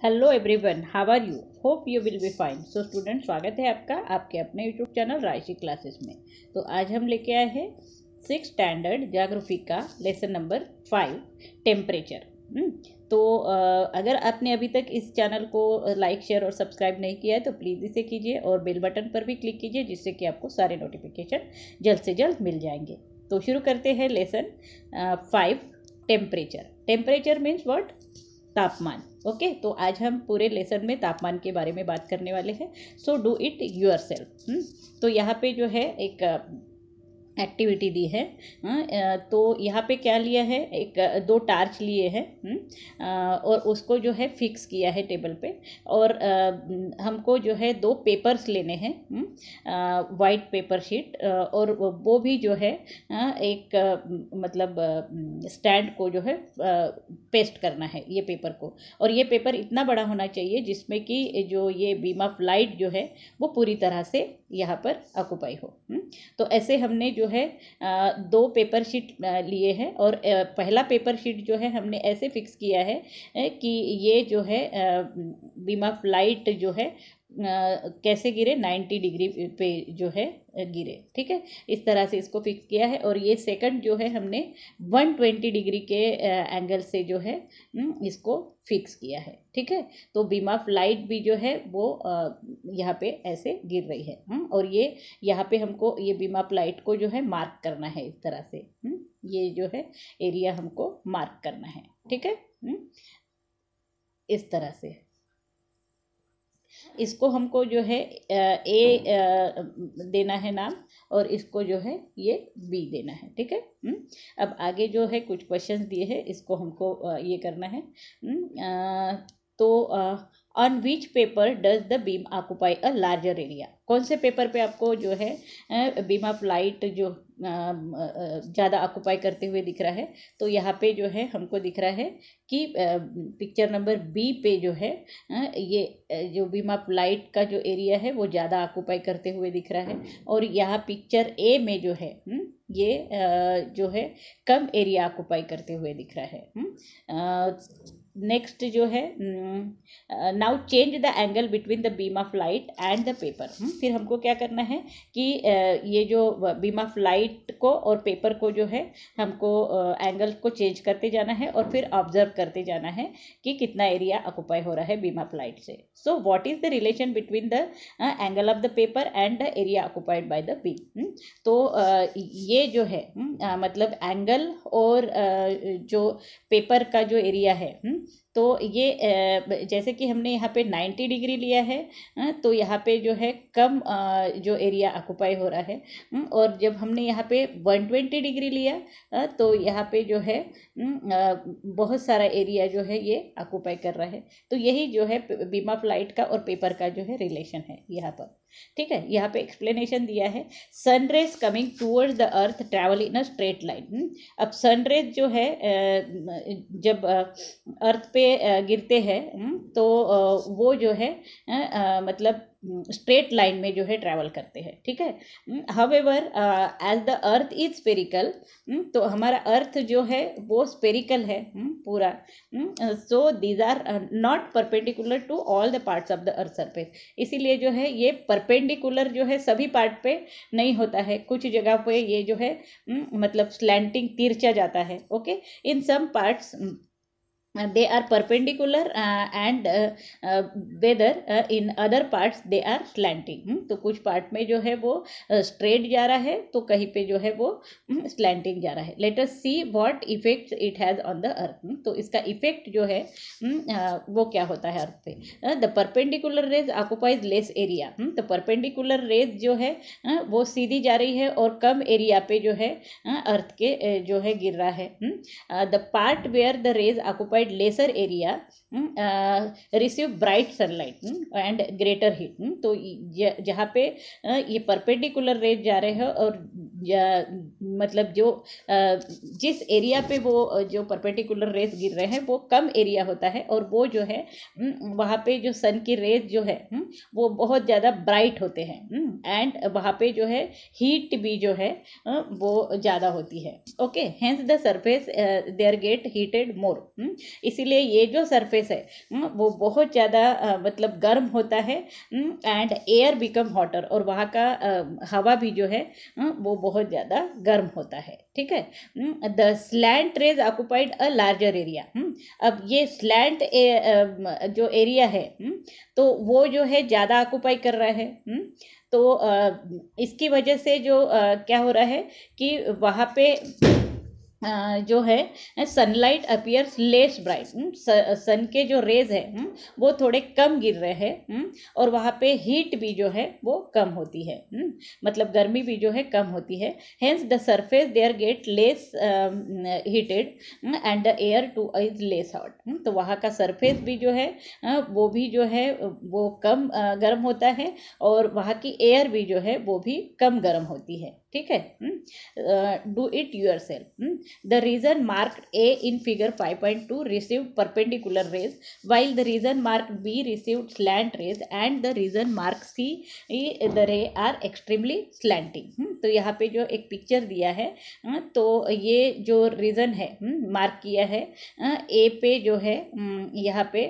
Hello everyone, how are you? Hope you will be fine. So student, स्वागत है आपका आपके अपने यूट्यूब चैनल रायशी क्लासेस में। तो आज हम लेके आए हैं 6th स्टैंडर्ड ज्योग्राफी का लेसन नंबर 5, टेम्परेचर। तो अगर आपने अभी तक इस चैनल को लाइक, शेयर और सब्सक्राइब नहीं किया है तो प्लीज़ इसे कीजिए और बेल बटन पर भी क्लिक कीजिए, जिससे कि आपको सारे नोटिफिकेशन जल्द से जल्द मिल जाएंगे। तो शुरू करते हैं lesson 5, temperature. Temperature means what? तापमान। ओके, तो आज हम पूरे लेसन में तापमान के बारे में बात करने वाले हैं। सो डू इट योर सेल्फ। तो यहाँ पे जो है एक एक्टिविटी दी है। तो यहाँ पे क्या लिया है, एक दो टार्च लिए हैं और उसको जो है फिक्स किया है टेबल पे। और हमको जो है दो पेपर्स लेने हैं, वाइट पेपर शीट, और वो भी जो है एक मतलब स्टैंड को जो है पेस्ट करना है ये पेपर को। और ये पेपर इतना बड़ा होना चाहिए जिसमें कि जो ये बीम ऑफ लाइट जो है वो पूरी तरह से यहाँ पर ऑक्यूपाई हो। तो ऐसे हमने जो है दो पेपर शीट लिए हैं। और पहला पेपर शीट जो है हमने ऐसे फिक्स किया है कि ये जो है बीम ऑफ लाइट जो है कैसे गिरे, 90 डिग्री पे जो है गिरे। ठीक है, इस तरह से इसको फिक्स किया है। और ये सेकंड जो है हमने 120 डिग्री के एंगल से जो है इसको फिक्स किया है। ठीक है, तो बीम ऑफ लाइट भी जो है वो यहाँ पे ऐसे गिर रही है। और ये यहाँ पे हमको ये बीम ऑफ लाइट को जो है मार्क करना है इस तरह से। ये जो है एरिया हमको मार्क करना है। ठीक है, इस तरह से इसको हमको जो है देना है नाम, और इसको जो है ये बी देना है। ठीक है, अब आगे जो है कुछ क्वेश्चंस दिए हैं, इसको हमको ये करना है। तो on which paper does the beam occupy a larger area? कौन से पेपर पे आपको जो है बीम ऑफ लाइट जो ज़्यादा ऑक्यूपाई करते हुए दिख रहा है? तो यहाँ पे जो है हमको दिख रहा है कि पिक्चर नंबर बी पे जो है ये जो बीम ऑफ लाइट का जो एरिया है वो ज़्यादा ऑक्यूपाई करते हुए दिख रहा है। और यहाँ पिक्चर ए में जो है ये जो है कम एरिया ऑक्यूपाई करते हुए दिख रहा है। नेक्स्ट जो है, now change the angle between the beam of light and the paper. फिर हमको क्या करना है कि ये जो बीम ऑफ लाइट को और पेपर को जो है हमको एंगल को चेंज करते जाना है और फिर ऑब्जर्व करते जाना है कि कितना एरिया ऑक्यूपाई हो रहा है बीम ऑफ लाइट से। So what is the relation between the angle of the paper and the area occupied by the beam? तो ये जो है मतलब एंगल और जो पेपर का जो एरिया है, तो ये जैसे कि हमने यहाँ पे 90 डिग्री लिया है, तो यहाँ पे जो है कम जो एरिया ऑक्यूपाई हो रहा है। और जब हमने यहाँ पे 120 डिग्री लिया तो यहाँ पे जो है बहुत सारा एरिया जो है ये ऑक्यूपाई कर रहा है। तो यही जो है बीम ऑफ लाइट का और पेपर का जो है रिलेशन है यहाँ पर। ठीक है, यहाँ पे एक्सप्लेनेशन दिया है, sun rays coming towards the earth travel in a straight line. अब सनरेज जो है जब अर्थ पे गिरते हैं तो वो जो है मतलब स्ट्रेट लाइन में जो है ट्रैवल करते हैं। ठीक है, however as the earth is spherical, तो हमारा अर्थ जो है वो स्पेरिकल है पूरा। So these are not perpendicular to all the parts of the earth surface. इसीलिए जो है ये परपेंडिकुलर जो है सभी पार्ट पे नहीं होता है, कुछ जगह पे ये जो है मतलब स्लैंटिंग तिरछा जाता है। Okay, in some parts they are perpendicular and whether in other parts they are slanting। तो कुछ पार्ट में जो है वो स्ट्रेट जा रहा है, तो कहीं पे जो है वो स्लैंटिंग जा रहा है। Let us see what effect it has on the अर्थ। तो इसका इफेक्ट जो है वो क्या होता है अर्थ पे? The perpendicular rays occupies less area. तो परपेंडिकुलर रेज जो है वो सीधी जा रही है और कम एरिया पे जो है अर्थ के जो है गिर रहा है। The part where the rays occupied lesser area receive bright sunlight and greater heat। तो जहाँ पे ये परपेंडिकुलर रेज जा रहे हैं और मतलब जो जिस एरिया पे वो जो परपेंडिकुलर रेज गिर रहे हैं वो कम एरिया होता है, और वो जो है वहाँ पे जो सन की रेज जो है वो बहुत ज़्यादा ब्राइट होते हैं एंड वहाँ पे जो है हीट भी जो है वो ज़्यादा होती है। Okay, hence the surface there get heated more. इसीलिए ये जो सरफेस है वो बहुत ज़्यादा मतलब गर्म होता है एंड एयर बिकम हॉटर, और वहाँ का हवा भी जो है वो बहुत ज़्यादा गर्म होता है, ठीक है। The slant rays occupied a larger area. अब ये स्लैंट जो एरिया है तो वो जो है ज़्यादा ऑक्युपाई कर रहा है। तो इसकी वजह से जो क्या हो रहा है कि वहाँ पे जो है सनलाइट अपियर्स लेस ब्राइट, सन के जो रेज है वो थोड़े कम गिर रहे हैं और वहाँ पे हीट भी जो है वो कम होती है, मतलब गर्मी भी जो है कम होती है। Hence the surface there get less heated and the air too is less hot. तो वहाँ का सरफेस भी जो है वो भी जो है वो कम गर्म होता है और वहाँ की एयर भी जो है वो भी कम गर्म होती है, ठीक है। Do it yourself. The region marked A in figure 5.2 received perpendicular rays, while the region marked B received slant rays, and the region marked C the ray are extremely slanting। तो यहाँ पे जो एक picture दिया है तो ये जो रीजन है मार्क किया है ए पे जो है यहाँ पे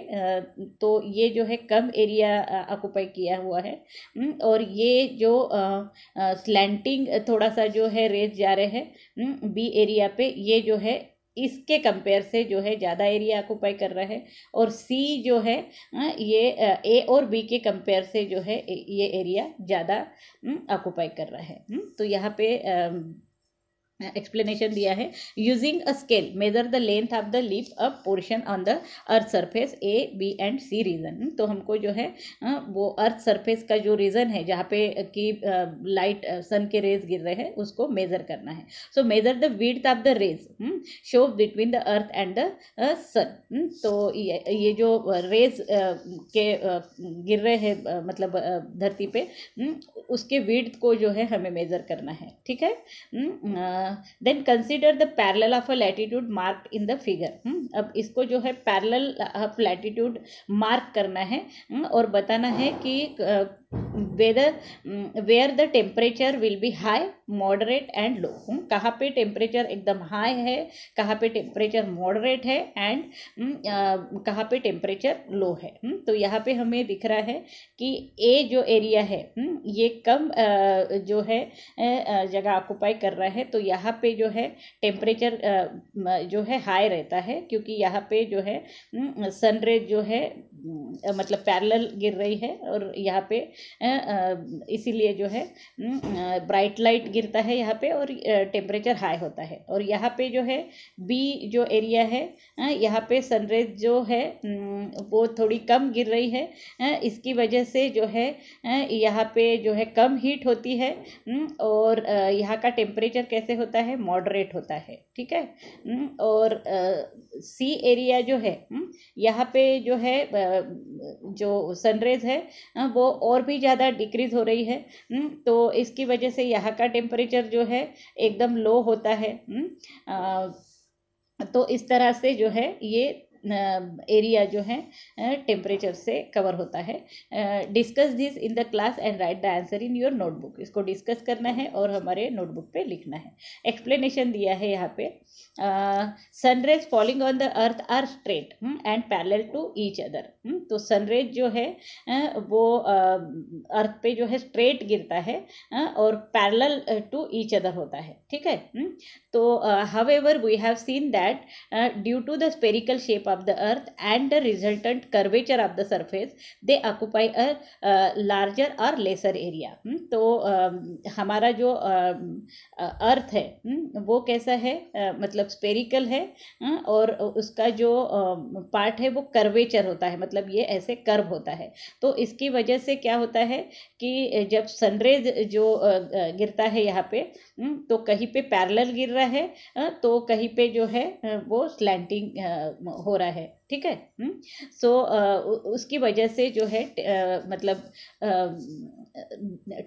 तो ये जो है कम एरिया ऑक्युपाई किया हुआ है और ये जो स्लैंटिंग थोड़ा सा जो है रेज जा रहे हैं बी एरिया पे, ये जो है इसके कंपेयर से जो है ज़्यादा एरिया ऑक्युपाई कर रहा है, और सी जो है ये ए और बी के कंपेयर से जो है ये एरिया ज़्यादा ऑक्युपाई कर रहा है। तो यहाँ पे एक्सप्लेनेशन दिया है। Using a scale measure the length of the leaf a portion on the earth surface A B and C region. तो हमको जो है वो अर्थ सरफेस का जो रीजन है जहाँ पे की लाइट सन के रेज गिर रहे हैं उसको मेजर करना है। So measure the width of the rays show between the earth and the sun. तो ये जो रेज के गिर रहे हैं मतलब धरती पे उसके विड्थ को जो है हमें मेजर करना है, ठीक है। Then consider the parallel of a latitude mark in the figure. अब इसको जो है पैरेलल ऑफ लैटिट्यूड मार्क करना है और बताना है कि where the temperature will be high moderate and low. कहाँ पे टेम्परेचर एकदम हाई है, कहाँ पे टेम्परेचर मॉडरेट है एंड कहाँ पे टेम्परेचर लो है। तो यहाँ पे हमें दिख रहा है कि ए जो एरिया है ये कम जो है जगह ऑक्युपाई कर रहा है, तो यहाँ पे जो है टेम्परेचर जो है हाई रहता है क्योंकि यहाँ पे जो है सनरेज जो है मतलब पैरेलल गिर रही है और यहाँ पे इसीलिए जो है ब्राइट लाइट गिरता है यहाँ पे और टेम्परेचर हाई होता है। और यहाँ पे जो है बी जो एरिया है यहाँ पे सनरेज जो है वो थोड़ी कम गिर रही है, इसकी वजह से जो है यहाँ पे जो है कम हीट होती है और यहाँ का टेम्परेचर कैसे होता है, मॉडरेट होता है, ठीक है। और सी एरिया जो है यहाँ पे जो है जो सनरेज है वो और भी ज़्यादा डिक्रीज हो रही है, तो इसकी वजह से यहाँ का टेम्परेचर जो है एकदम लो होता है। तो इस तरह से जो है ये एरिया जो है टेम्परेचर से कवर होता है। Discuss this in the class and right the answer in your notebook. इसको डिस्कस करना है और हमारे नोटबुक पे लिखना है। एक्सप्लेनेशन दिया है यहाँ पे, sunrays falling on the earth are straight and parallel to each other. तो सनरेज जो है वो अर्थ पे जो है स्ट्रेट गिरता है और पैरेलल टू ईच अदर होता है, ठीक है। तो however we have seen that due to the spherical shape of the earth and the resultant curvature of the surface they occupy a larger or lesser area। तो हमारा जो अर्थ है वो कैसा है, मतलब स्पेरिकल है और उसका जो पार्ट है वो कर्वेचर होता है, मतलब ये ऐसे कर्व होता है। तो इसकी वजह से क्या होता है कि जब सनरेज जो गिरता है यहाँ पे तो कहीं पे पैरेलल गिर रहा है तो कहीं पे जो है वो स्लैंटिंग हो रहा है, ठीक है। सो उसकी वजह से जो है मतलब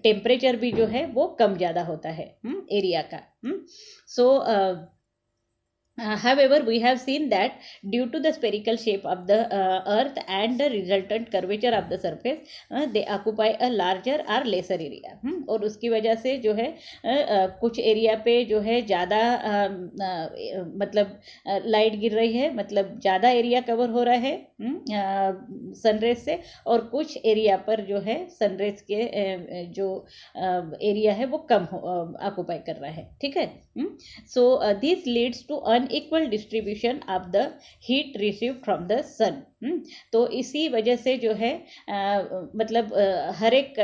टेम्परेचर भी जो है वो कम ज़्यादा होता है एरिया का। सो However, we have seen that due to the spherical shape of the earth and the resultant curvature of the surface, they occupy a larger or lesser area. और उसकी वजह से जो है कुछ एरिया पे जो है ज़्यादा मतलब लाइट गिर रही है, मतलब ज़्यादा एरिया कवर हो रहा है सनरेज से, और कुछ एरिया पर जो है सनरेज के जो एरिया है वो कम ऑक्यूपाई कर रहा है, ठीक है. So this leads to unequal distribution of the heat received from the sun. तो इसी वजह से जो है मतलब हर एक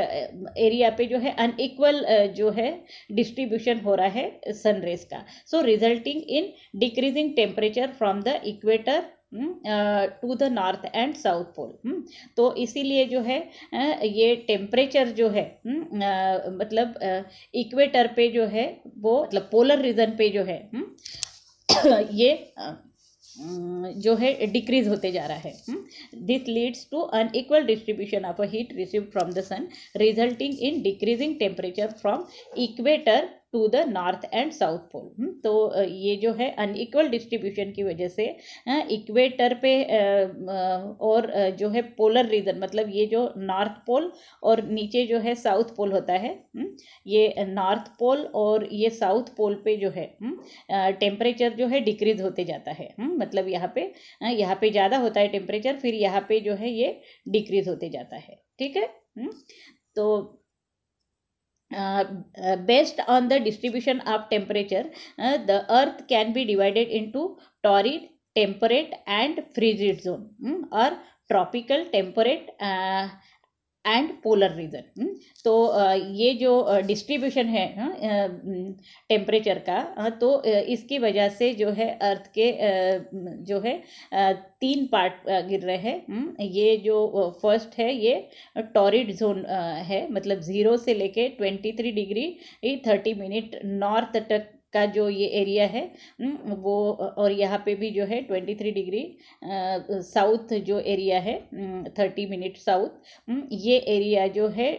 एरिया पे जो है अनइक्वल जो है डिस्ट्रीब्यूशन हो रहा है सन रेज का. So resulting in decreasing temperature from the equator to the north and south pole. तो इसीलिए जो है ये टेम्परेचर जो है मतलब इक्वेटर पे जो है वो मतलब पोलर रीजन पे जो है ये जो है डिक्रीज होते जा रहा है. This leads to unequal distribution of a heat received from the sun resulting in decreasing temperature from equator to the north and south pole. तो ये जो है अनइक्वल डिस्ट्रीब्यूशन की वजह से इक्वेटर पे और जो है पोलर रीजन मतलब ये जो नॉर्थ पोल और नीचे जो है साउथ पोल होता है, ये नॉर्थ पोल और ये साउथ पोल पे जो है टेम्परेचर जो है डिक्रीज होते जाता है. मतलब यहाँ पे ज़्यादा होता है टेम्परेचर, फिर यहाँ पे जो है ये डिक्रीज होते जाता है, ठीक है. तो based on the distribution of temperature, the earth can be divided into torrid, temperate and frigid zone or tropical, temperate and polar region. तो ये जो डिस्ट्रीब्यूशन है टेम्परेचर का, तो इसकी वजह से जो है अर्थ के जो है 3 पार्ट गिर रहे हैं. ये जो फर्स्ट है ये टॉरिड जोन है, मतलब 0 से लेके 23 डिग्री 30 मिनट नॉर्थ तक का जो ये एरिया है वो, और यहाँ पे भी जो है 23 डिग्री साउथ जो एरिया है 30 मिनट साउथ, ये एरिया जो है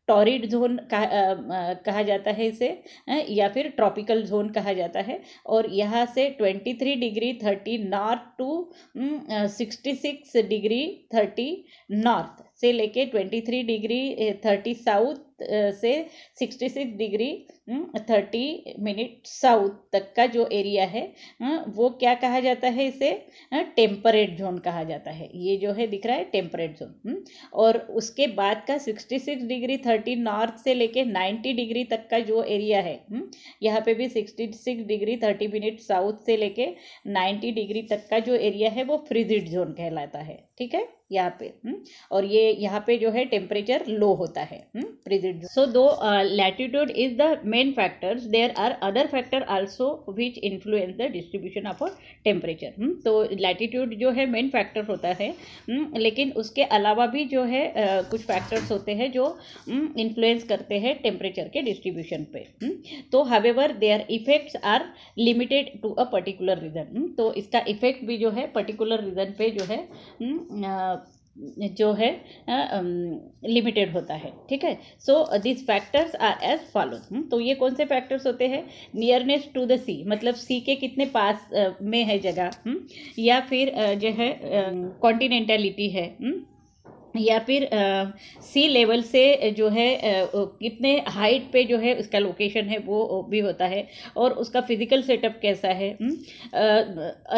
टॉरिड जोन कहा जाता है इसे, या फिर ट्रॉपिकल जोन कहा जाता है. और यहाँ से 23 degree 30 north to 66 degree 30 north से लेके 23 डिग्री 30 साउथ से 66 डिग्री 30 मिनट साउथ तक का जो एरिया है वो क्या कहा जाता है, इसे टेम्परेट जोन कहा जाता है. ये जो है दिख रहा है टेम्परेट जोन. और उसके बाद का 66 डिग्री 30 नॉर्थ से लेके 90 डिग्री तक का जो एरिया है, यहाँ पे भी 66 डिग्री 30 मिनट साउथ से लेके 90 डिग्री तक का जो एरिया है वो फ्रिजिड जोन कहलाता है, ठीक है यहाँ पे. और ये यहाँ पे जो है टेम्परेचर लो होता है frigid zone. So though latitude is the main factors, there are other factor also which influence the distribution of temperature. तो लैटिट्यूड जो है मेन फैक्टर होता है, लेकिन उसके अलावा भी जो है कुछ फैक्टर्स होते हैं जो इन्फ्लुएंस करते हैं टेम्परेचर के डिस्ट्रीब्यूशन पे. तो however their effects are limited to a particular region. तो इसका इफेक्ट भी जो है पर्टिकुलर रीजन पे जो है लिमिटेड होता है, ठीक है. So this factors are as follow. तो ये कौन से फैक्टर्स होते हैं? नियरनेस टू द सी, मतलब सी के कितने पास में है जगह, या फिर जो है कॉन्टिनेंटलिटी है, या फिर सी लेवल से जो है कितने हाइट पे जो है उसका लोकेशन है वो भी होता है, और उसका फिजिकल सेटअप कैसा है.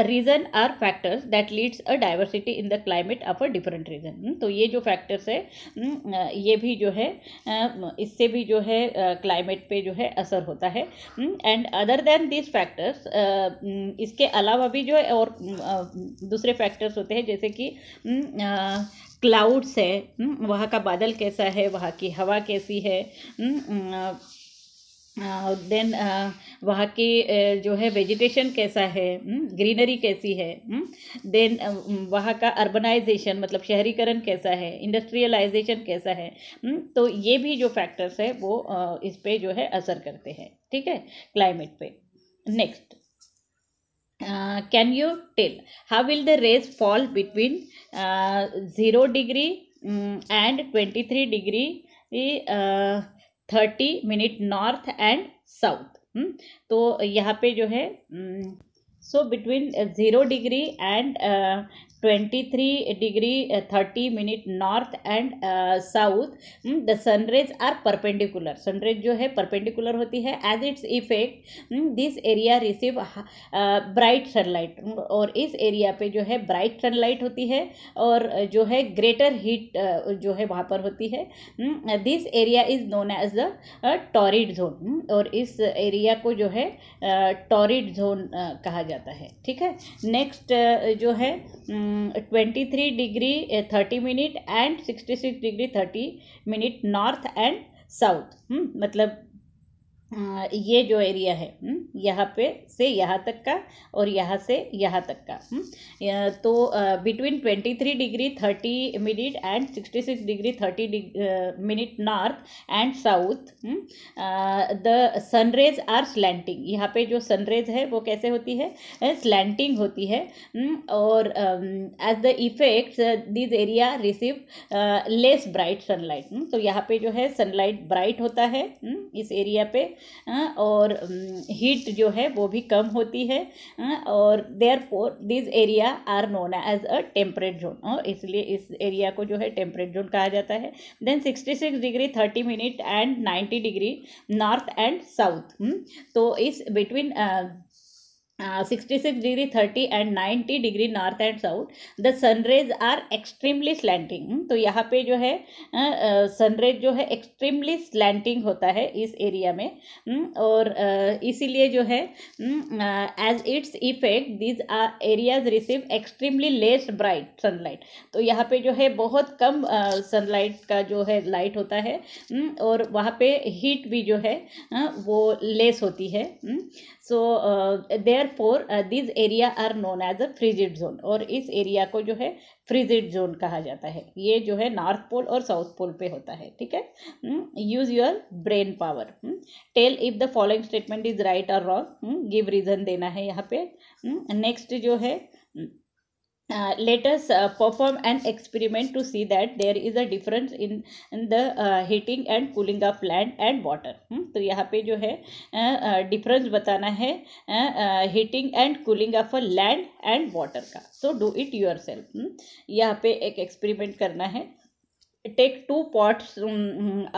Reason are factors that leads a diversity in the climate of a different region. तो ये जो फैक्टर्स है ये भी जो है इससे भी जो है क्लाइमेट पे जो है असर होता है. And other than this factors, इसके अलावा भी जो है और दूसरे फैक्टर्स होते हैं, जैसे कि क्लाउड्स है, वहाँ का बादल कैसा है, वहाँ की हवा कैसी है, देन वहाँ की जो है वेजिटेशन कैसा है, ग्रीनरी कैसी है, देन वहाँ का अर्बनाइजेशन मतलब शहरीकरण कैसा है, इंडस्ट्रियलाइजेशन कैसा है. तो ये भी जो फैक्टर्स है वो इस पे जो है असर करते हैं, ठीक है, क्लाइमेट पे. Next, can you tell how will the rays fall between 0 degree and 23 degree 30 minute north and south. तो यहाँ पे जो है So between 0 degree and 23 degree 30 minute north and south, the sun rays are perpendicular. sun rays जो है perpendicular होती है. As its effect, this area receive bright sunlight, और इस एरिया पे जो है ब्राइट सनलाइट होती है और जो है ग्रेटर हीट जो है वहाँ पर होती है. This area is known as the torrid zone, और इस एरिया को जो है टॉरिड जोन कहा जाता है. ठीक है. नेक्स्ट जो है 23 degree 30 minute and 66 degree 30 minute north and south. मतलब ये जो एरिया है यहाँ पे से यहाँ तक का और यहाँ से यहाँ तक का. तो between 23 degree 30 minute and 66 degree 30 minute north and south, the sun rays are slanting. यहाँ पे जो सन रेज है वो कैसे होती है? स्लैंटिंग होती है. और as the effects this area receive less bright sunlight. तो यहाँ पे जो है सनलाइट ब्राइट होता है इस एरिया पे, और हीट जो है वो भी कम होती है, और therefore this area are known as a temperate zone, और इसलिए इस एरिया को जो है टेम्परेट जोन कहा जाता है. Then 66 degree 30 minute and 90 degree north and south. तो इस between 66 degree 30 and 90 degree north and south, the sun rays are extremely slanting. तो यहाँ पे जो है सन रेज जो है एक्सट्रीमली स्लैंटिंग होता है इस एरिया में, और इसीलिए जो है as its effect this areas receive extremely less bright sunlight. तो यहाँ पे जो है बहुत कम सनलाइट का जो है लाइट होता है, और वहाँ पे हीट भी जो है वो लेस होती है. So therefore this area are known as a frigid zone, और इस एरिया को जो है फ्रिजिड जोन कहा जाता है. ये जो है नॉर्थ पोल और साउथ पोल पे होता है. ठीक है. Use your brain power. Tell if the following statement is right और रॉन्ग. गिव रीजन देना है यहाँ पे. नेक्स्ट जो है let us perform an experiment to see that there is a difference in the heating and cooling of land and water. तो यहाँ पे जो है डिफरेंस बताना है heating and cooling of a land and water का. So do it yourself. यहाँ पे एक एक्सपेरिमेंट करना है. take 2 pots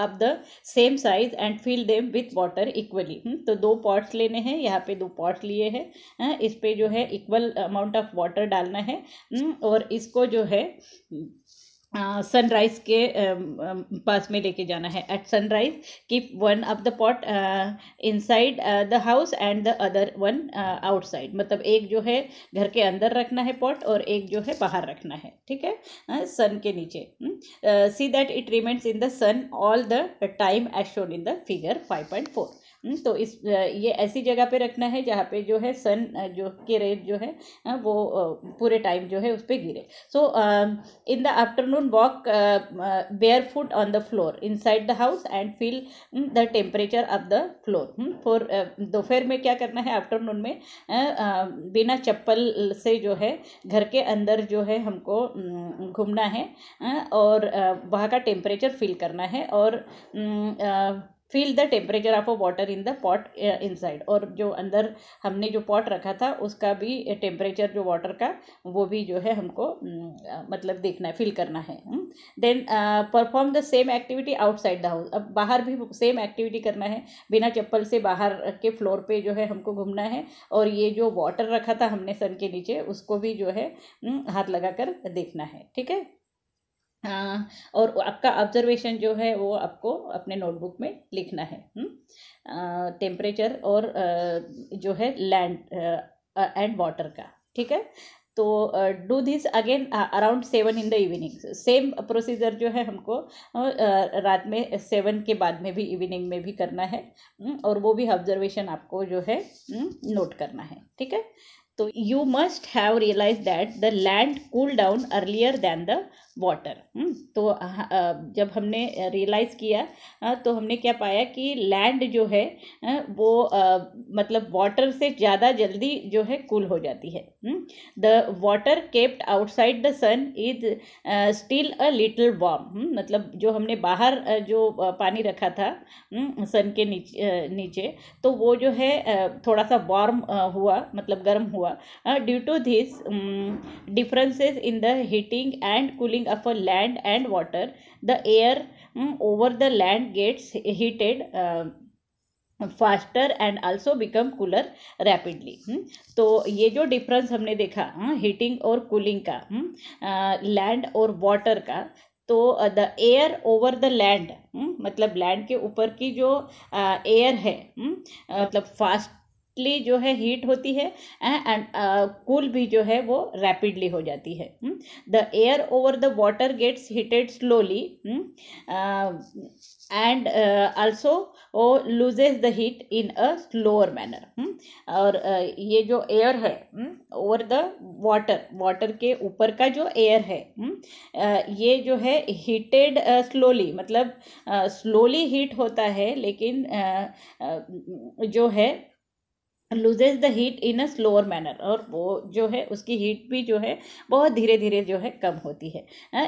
of the same size and fill them with water equally. तो 2 pots लेने हैं. यहाँ पे 2 pots लिए हैं. इस पे जो है इक्वल अमाउंट ऑफ वाटर डालना है, और इसको जो है सनराइज के पास में लेके जाना है. At sunrise keep one of the pot inside the house and the other one outside. मतलब एक जो है घर के अंदर रखना है पॉट, और एक जो है बाहर रखना है. ठीक है. सन के नीचे. See that it remains in the sun all the time as shown in the figure 5.4. तो इस ये ऐसी जगह पे रखना है जहाँ पे जो है सन जो के रेज जो है वो पूरे टाइम जो है उस पर गिरे. So in the afternoon walk barefoot on the floor inside the house and feel the temperature of the floor. For दोपहर में क्या करना है? आफ्टरनून में बिना चप्पल से जो है घर के अंदर जो है हमको घूमना है, और वहाँ का टेम्परेचर फील करना है, और feel the temperature of a water in the pot inside. और जो अंदर हमने जो पॉट रखा था उसका भी टेम्परेचर जो वाटर का वो भी जो है हमको मतलब देखना है, फील करना है. Then perform the same activity outside the house. अब बाहर भी सेम एक्टिविटी करना है. बिना चप्पल से बाहर के फ्लोर पे जो है हमको घूमना है, और ये जो वाटर रखा था हमने सन के नीचे उसको भी जो है हाथ लगाकर देखना है. ठीक है. और आपका ऑब्जर्वेशन जो है वो आपको अपने नोटबुक में लिखना है. टेम्परेचर और जो है लैंड एंड वाटर का. ठीक है. तो do this again around 7 in the evening. Same procedure जो है हमको रात में 7 के बाद में भी इवनिंग में भी करना है, और वो भी ऑब्जर्वेशन आपको जो है नोट करना है. ठीक है. तो you must have realise that the land cool down earlier than the water. तो जब हमने रियलाइज़ किया तो हमने क्या पाया कि लैंड जो है वो मतलब वाटर से ज़्यादा जल्दी जो है कूल हो जाती है. The water kept outside the sun is still a little warm, मतलब जो हमने बाहर जो पानी रखा था सन के नीचे तो वो जो है थोड़ा सा वार्म हुआ, मतलब गर्म हुआ, due to this differences in the heating and cooling of a land and water. The air over the land gets heated faster and also become cooler rapidly. तो ये जो डिफरेंस हमने देखा हीटिंग और कूलिंग का, लैंड और water का, तो the air over the land, मतलब लैंड के ऊपर की जो एयर है मतलब फास्टली जो है हीट होती है एंड कूल भी जो है वो रैपिडली हो जाती है। The air over the water gets heated slowly and also loses the heat in a slower manner. और ये जो एयर है ओवर द वाटर के ऊपर का जो एयर है ये जो है हीटेड स्लोली, मतलब स्लोली हीट होता है, लेकिन जो है loses the heat in a slower manner, और वो जो है उसकी हीट भी जो है बहुत धीरे धीरे जो है कम होती है।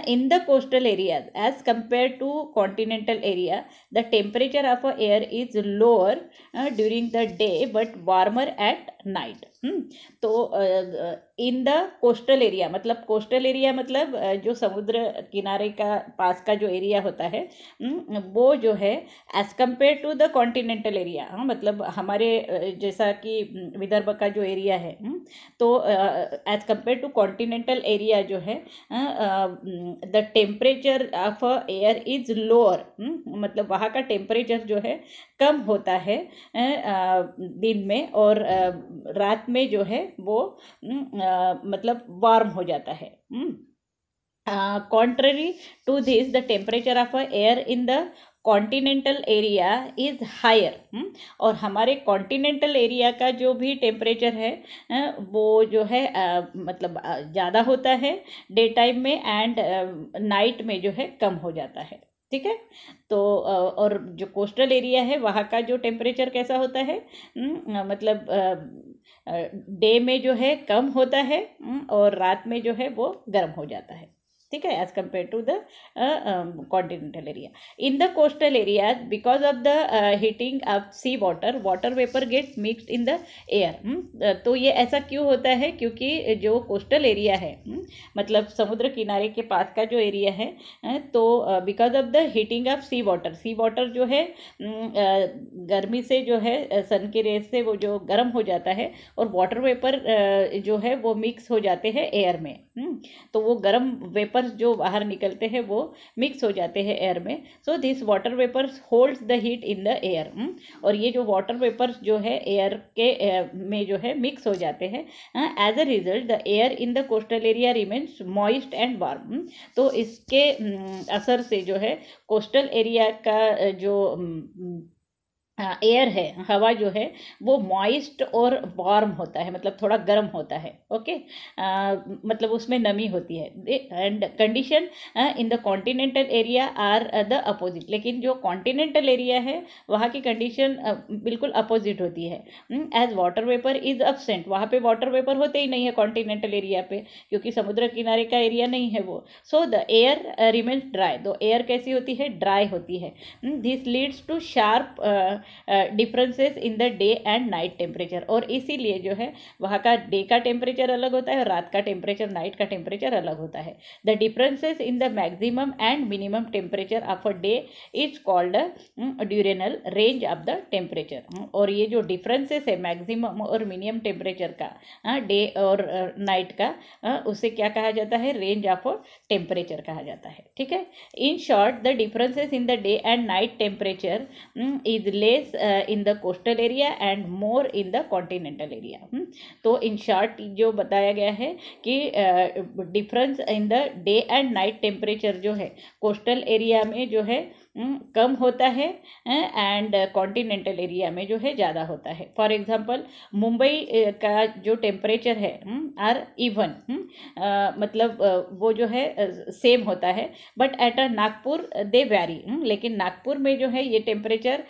In the coastal areas as compare to continental area the temperature of a air is lower during the day but warmer at night. तो इन द कोस्टल एरिया, मतलब कोस्टल एरिया मतलब जो समुद्र किनारे का पास का जो एरिया होता है वो जो है as compare to the continental area, मतलब हमारे जैसा कि विदर्भ का जो एरिया है तो as compare to continental area जो है the temperature of air is lower, मतलब वहाँ का टेम्परेचर जो है कम होता है दिन में, और रात में जो है वो मतलब वार्म हो जाता है। contrary to this the temperature of air in the continental area is higher, और हमारे कॉन्टिनेंटल एरिया का जो भी टेम्परेचर है वो जो है मतलब ज़्यादा होता है डे टाइम में एंड नाइट में जो है कम हो जाता है। ठीक है, तो और जो कोस्टल एरिया है वहाँ का जो टेम्परेचर कैसा होता है मतलब डे में जो है कम होता है और रात में जो है वो गर्म हो जाता है। ठीक है, as compare to the continental area. In the coastal area because of the heating of sea water vapour gets mixed in the air. तो ये ऐसा क्यों होता है, क्योंकि जो कोस्टल एरिया है मतलब समुद्र किनारे के पास का जो एरिया है तो because of the heating of sea water जो है गर्मी से जो है सन के रेस से वो जो गर्म हो जाता है और वाटर वेपर जो है वो मिक्स हो जाते हैं एयर में। तो वो गर्म वेपर जो बाहर निकलते हैं वो मिक्स हो जाते हैं एयर में। So this water vapours holds the heat in the air, और ये जो वाटर वेपर्स जो है एयर के में जो है मिक्स हो जाते हैं। As a result the air in the coastal area remains moist and warm. तो इसके असर से जो है कोस्टल एरिया का जो एयर है, हवा जो है वो मॉइस्ट और वार्म होता है, मतलब थोड़ा गर्म होता है। ओके, मतलब उसमें नमी होती है। And condition in the continental area are the opposite, लेकिन जो कॉन्टिनेंटल एरिया है वहाँ की कंडीशन बिल्कुल अपोजिट होती है। As water vapour is absent, वहाँ पे वाटर वेपर होते ही नहीं है कॉन्टिनेंटल एरिया पे, क्योंकि समुद्र किनारे का एरिया नहीं है वो। So the air remains dry, तो एयर कैसी होती है, ड्राई होती है। This leads to sharp differences in the day and night temperature, और इसीलिए जो है वहाँ का डे का टेम्परेचर अलग होता है और रात का टेम्परेचर, नाइट का टेम्परेचर अलग होता है। The differences in the maximum and minimum temperature of a day is called diurnal range of the temperature. और ये जो डिफरेंसेस है मैक्सिमम और मिनिमम टेम्परेचर का डे और नाइट का उसे क्या कहा जाता है, रेंज ऑफ टेम्परेचर कहा जाता है। ठीक है, in short the differences in the day and night temperature is less in the coastal area and more in the continental area. तो इन शॉर्ट जो बताया गया है कि difference in the day and night temperature जो है coastal area में जो है कम होता है एंड कॉन्टिनेंटल एरिया में जो है ज़्यादा होता है। फॉर एग्जांपल मुंबई का जो टेम्परेचर है आर इवन, मतलब वो जो है सेम होता है, but at a Nagpur they vary, लेकिन नागपुर में जो है ये टेम्परेचर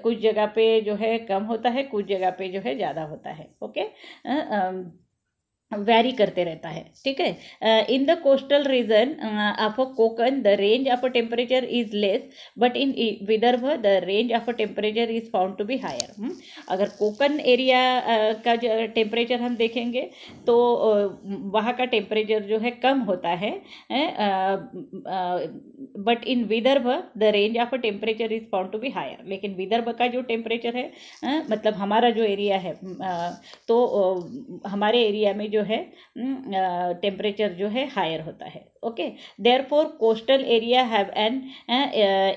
कुछ जगह पे जो है कम होता है, कुछ जगह पे जो है ज़्यादा होता है। ओके, वैरी करते रहता है, ठीक है। In the coastal region of a Konkan the range of a temperature is less, but in Vidarbha the range of a temperature is found to be higher. अगर कोकन एरिया का जो टेम्परेचर हम देखेंगे तो वहाँ का टेम्परेचर जो है कम होता है, but in Vidarbha the range of a temperature is found to be higher. लेकिन विदर्भ का जो टेम्परेचर है, मतलब हमारा जो एरिया है, तो हमारे एरिया में जो है टेम्परेचर जो है हायर होता है। Okay, therefore coastal area have an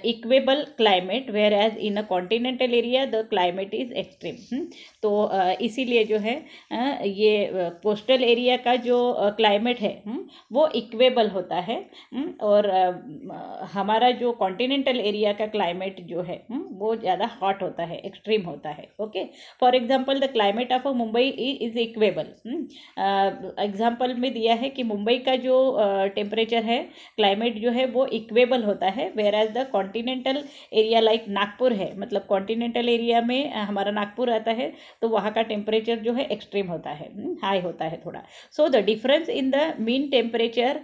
equable climate, whereas in a continental area the climate is extreme. तो इसीलिए जो है ये कोस्टल एरिया का जो क्लाइमेट है वो इक्वेबल होता है, और हमारा जो कॉन्टिनेंटल एरिया का क्लाइमेट जो है वो ज़्यादा हॉट होता है, एक्सट्रीम होता है। Okay, for example the climate of Mumbai is equal. Example में दिया है कि मुंबई का जो टेम्परेचर है, क्लाइमेट जो है वो इक्वेबल होता है, whereas the continental area like Nagpur है, मतलब कॉन्टिनेंटल एरिया में हमारा नागपुर आता है, तो वहाँ का टेम्परेचर जो है एक्सट्रीम होता है, हाई होता है थोड़ा। So the difference in the mean temperature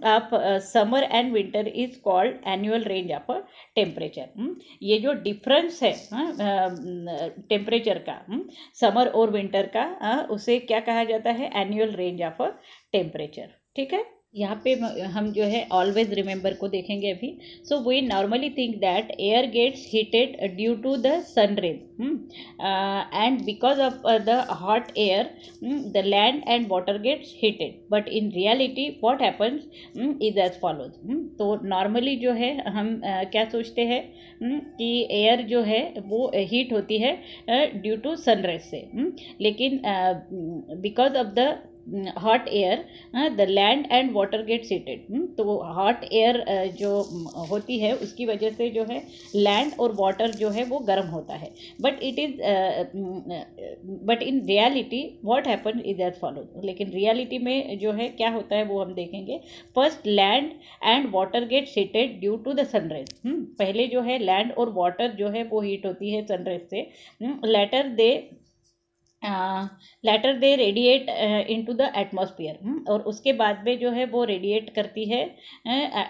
of summer and winter is called annual range of temperature. ये जो डिफरेंस है टेम्परेचर का समर और विंटर का, उसे क्या कहा जाता है, एनुअल रेंज ऑफ टेम्परेचर। ठीक है, यहाँ पे हम जो है ऑलवेज रिमेंबर को देखेंगे अभी। So we normally think that air gets heated due to the sun rays, and because of the hot air the land and water gets heated, but in reality what happens is as follows. तो normally जो है हम क्या सोचते हैं कि air जो है वो हीट होती है ड्यू टू सन रेज से, लेकिन because of the hot air the land and water gets heated. तो हॉट एयर जो होती है उसकी वजह से जो है लैंड और वाटर जो है वो गर्म होता है, but in reality what happen is as follow. लेकिन रियलिटी में जो है क्या होता है वो हम देखेंगे। First land and water gets heated due to the sunrise. पहले जो है लैंड और वाटर जो है वो हीट होती है सनराइज से, later they radiate into the atmosphere, और उसके बाद में जो है वो रेडिएट करती है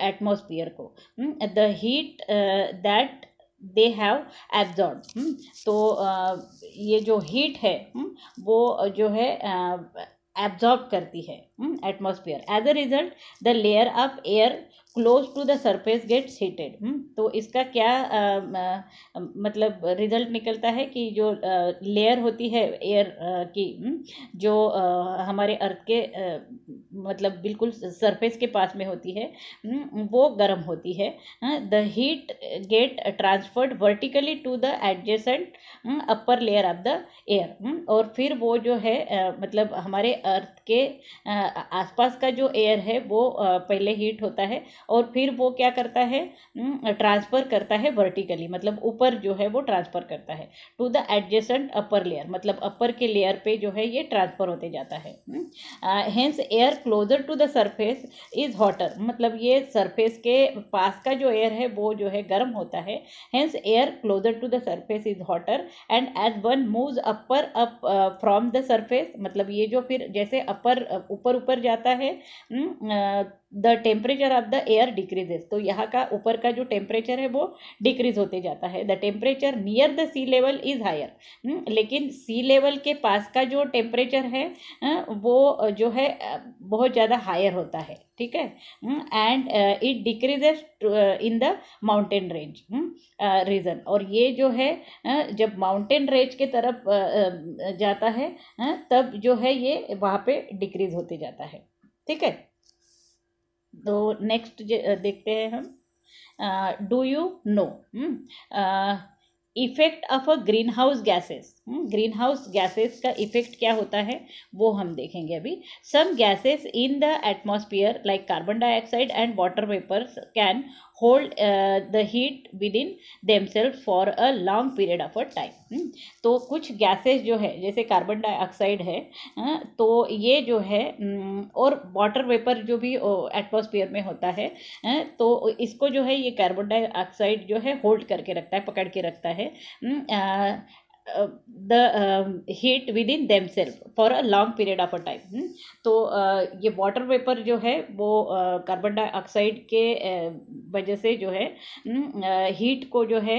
एटमॉस्फेयर को, the heat that they have absorb. तो ये जो हीट है वो जो है एब्जॉर्ब करती है atmosphere. As a result the layer of air close to the surface gets heated. तो इसका क्या मतलब रिजल्ट निकलता है कि जो लेयर होती है एयर की, जो हमारे अर्थ के मतलब बिल्कुल सरफेस के पास में होती है, वो गर्म होती है। The heat get transferred vertically to the adjacent upper layer of the air, और फिर वो जो है मतलब हमारे अर्थ के आसपास का जो एयर है वो पहले हीट होता है, और फिर वो क्या करता है, ट्रांसफ़र करता है वर्टिकली, मतलब ऊपर जो है वो ट्रांसफ़र करता है to the adjacent upper layer, मतलब अपर के लेयर पे जो है ये ट्रांसफ़र होते जाता है। Hence air closer to the surface is hotter, मतलब ये सरफेस के पास का जो एयर है वो जो है गर्म होता है। Hence air closer to the surface is hotter, and as one moves upper up from the surface, मतलब ये जो फिर जैसे अपर ऊपर ऊपर जाता है the temperature of the air decreases. तो यहाँ का ऊपर का जो टेम्परेचर है वो डिक्रीज होते जाता है। The temperature near the sea level is higher, लेकिन सी लेवल के पास का जो टेम्परेचर है वो जो है बहुत ज़्यादा हायर होता है। ठीक है, and it decreases in the mountain range region, और ये जो है जब माउंटेन रेंज के तरफ जाता है तब जो है ये वहाँ पे डिक्रीज होते जाता है। ठीक है, तो नेक्स्ट देखते हैं हम। Do you know effect of a green house gases. Green house gases का इफेक्ट क्या होता है वो हम देखेंगे अभी। Some gases in the atmosphere like carbon dioxide and water vapours can hold the heat within themself for a long period of a time. तो कुछ गैसेस जो है जैसे कार्बन डाइऑक्साइड है, तो ये जो है और वाटर वेपर जो भी एटमॉस्फेयर में होता है, तो इसको जो है ये कार्बन डाइऑक्साइड जो है होल्ड करके रखता है, पकड़ के रखता है the heat within themselves for a long period of a time. तो ये वाटर वेपर जो है वो कार्बन डाइऑक्साइड के वजह से जो है हीट को जो है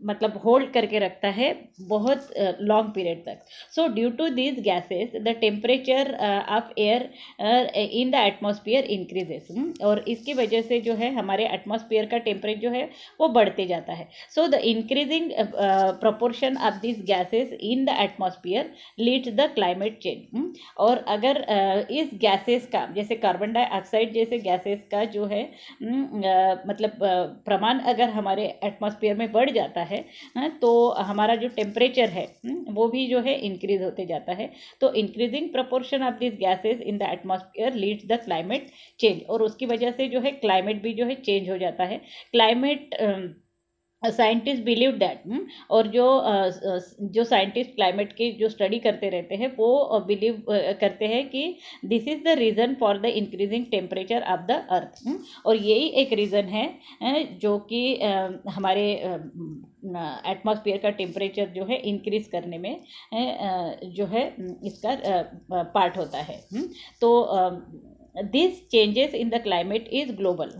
मतलब होल्ड करके रखता है बहुत लॉन्ग पीरियड तक. So due to these gases the temperature of air in the atmosphere increases. और इसकी वजह से जो है हमारे एटमॉस्फेयर का टेम्परेचर जो है वो बढ़ते जाता है. So the increasing proportion of these gases in the atmosphere leads the climate change. और अगर इस गैसेस का जैसे कार्बन डाइऑक्साइड जैसे गैसेस का जो है मतलब प्रमाण अगर हमारे एटमॉस्फेयर में बढ़ जाता है तो हमारा जो टेम्परेचर है वो भी जो है इंक्रीज होते जाता है. तो increasing proportion of this gases in the atmosphere leads the climate change. और उसकी वजह से जो है क्लाइमेट भी जो है चेंज हो जाता है. Climate scientist believe that. और जो साइंटिस्ट क्लाइमेट की जो स्टडी करते रहते हैं वो बिलीव करते हैं कि this is the reason for the increasing temperature of the अर्थ. और यही एक रीज़न है जो कि हमारे एटमॉस्फेयर का टेम्परेचर जो है इंक्रीज करने में जो है इसका पार्ट होता है. तो this changes in the climate is global.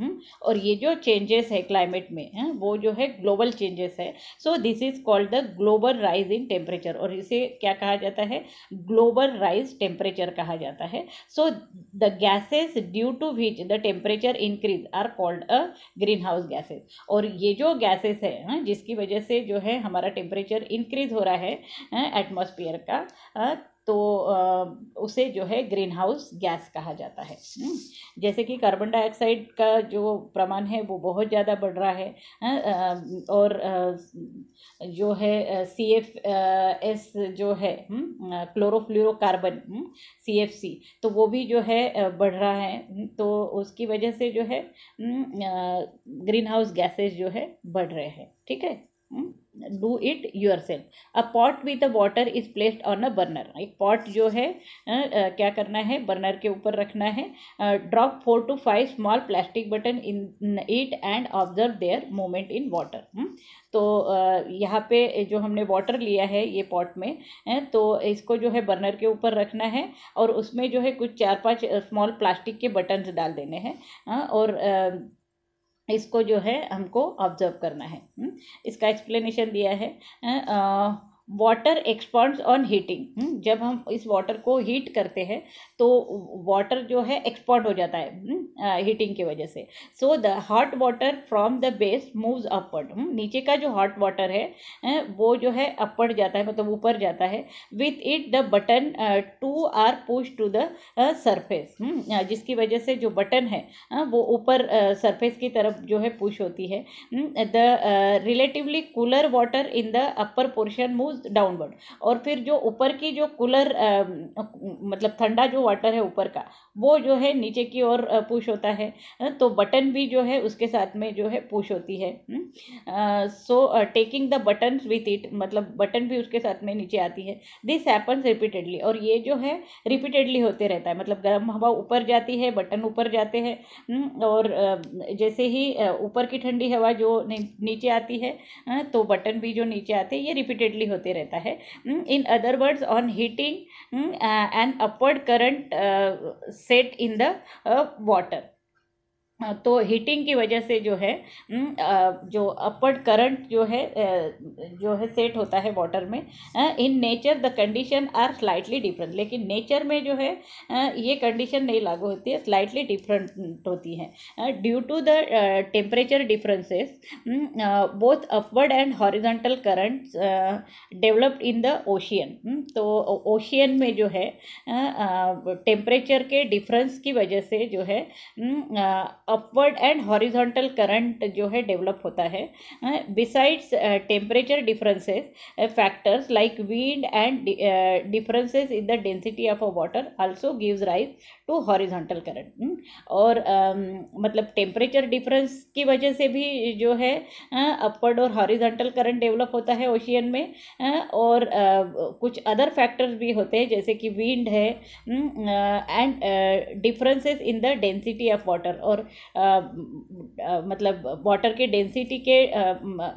और ये जो चेंजेस है क्लाइमेट में वो जो है ग्लोबल चेंजेस है. So this is called the global rise in temperature. और इसे क्या कहा जाता है? ग्लोबल राइज टेम्परेचर कहा जाता है. So the gases due to which the temperature increase are called a green house gases. और ये जो गैसेस है जिसकी वजह से जो है हमारा टेम्परेचर इंक्रीज हो रहा है एटमॉस्फेयर का तो उसे जो है ग्रीन हाउस गैस कहा जाता है. जैसे कि कार्बन डाइऑक्साइड का जो प्रमाण है वो बहुत ज़्यादा बढ़ रहा है और जो है CFS जो है क्लोरोफ्लोरोकार्बन CFC तो वो भी जो है बढ़ रहा है. तो उसकी वजह से जो है ग्रीन हाउस गैसेस जो है बढ़ रहे हैं. ठीक है. Do it your self. A pot with a water is placed on a burner. एक पॉट जो है क्या करना है? बर्नर के ऊपर रखना है. Drop 4 to 5 small plastic button in it and observe there movement in water. तो यहाँ पे जो हमने वाटर लिया है ये पॉट में तो इसको जो है बर्नर के ऊपर रखना है और उसमें जो है कुछ 4-5 स्मॉल प्लास्टिक के बटन्स डाल देने हैं और इसको जो है हमको ऑब्जर्व करना है. इसका एक्सप्लेनेशन दिया है. Water expands on heating. जब हम इस वाटर को हीट करते हैं तो वाटर जो है एक्सपांड हो जाता है हीटिंग की वजह से. So the hot water from the base moves upward. नीचे का जो हॉट वाटर है वो जो है अपवर्ड जाता है मतलब ऊपर जाता है. With it the button to are push to the surface. जिसकी वजह से जो बटन है वो ऊपर सरफेस की तरफ जो है पुश होती है. The relatively cooler water in the upper portion move downward. और फिर जो ऊपर की जो कूलर मतलब ठंडा जो वाटर है ऊपर का वो जो है नीचे की ओर पुश होता है. तो बटन भी जो है उसके साथ में जो है पुश होती है. So taking the button with it मतलब बटन भी उसके साथ में नीचे आती है. This happens repeatedly. और ये जो है रिपीटेडली होते रहता है मतलब गर्म हवा ऊपर जाती है बटन ऊपर जाते हैं और जैसे ही ऊपर की ठंडी हवा जो नीचे आती है तो बटन भी जो नीचे आते हैं ये रिपीटेडली होते रहता है. In other words on heating an upward current set in the water. तो हीटिंग की वजह से जो है जो अपवर्ड करंट जो है सेट होता है वाटर में. In nature the condition are slightly different. लेकिन नेचर में जो है ये कंडीशन नहीं लागू होती है स्लाइटली डिफरेंट होती है. Due to the temperature differences both upward and horizontal currents developed in the ocean. तो ओशियन में जो है टेम्परेचर के डिफरेंस की वजह से जो है अपवर्ड एंड हॉरिजॉन्टल करंट जो है डेवलप होता है. Besides temperature differences factors like wind and differences in the density of a water also gives rise to horizontal current. और मतलब टेम्परेचर डिफरेंस की वजह से भी जो है अपवर्ड और हॉरिजॉन्टल करंट डेवलप होता है ओशियन में. और कुछ अदर फैक्टर्स भी होते हैं जैसे कि विंड है and differences in the density of water. और मतलब वाटर के डेंसिटी के